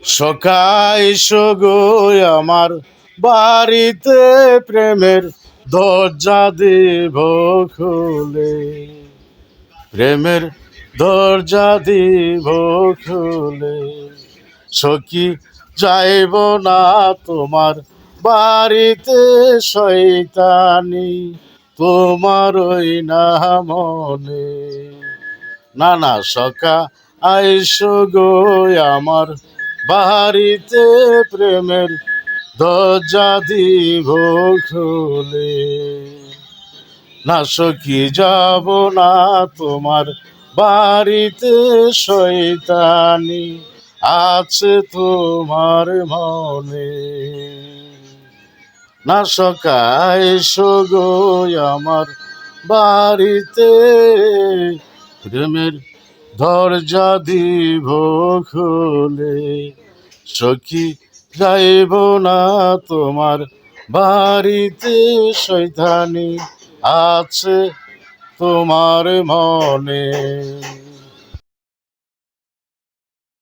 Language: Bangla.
সকাই গো আমার বাড়িতে প্রেমের দরজা দিব খুলে, প্রেমের দরজা দিব খুলে। সখী যাইব না তোমার বাড়িতে শয়তানি, তোমার ওই না মনে। না না সখা আইসো গো আমার বাড়িতে প্রেমের দরজা দিব খুলে। না সখী যাব না তোমার বাড়িতে শয়তানি আছে তোমার মনে। না সখা এসো গো আমার বাড়িতে প্রেমের দরজা দিব খুলে। সখী যাইব না তোমার বাড়িতে শয়তানি আছে তোমার মনে।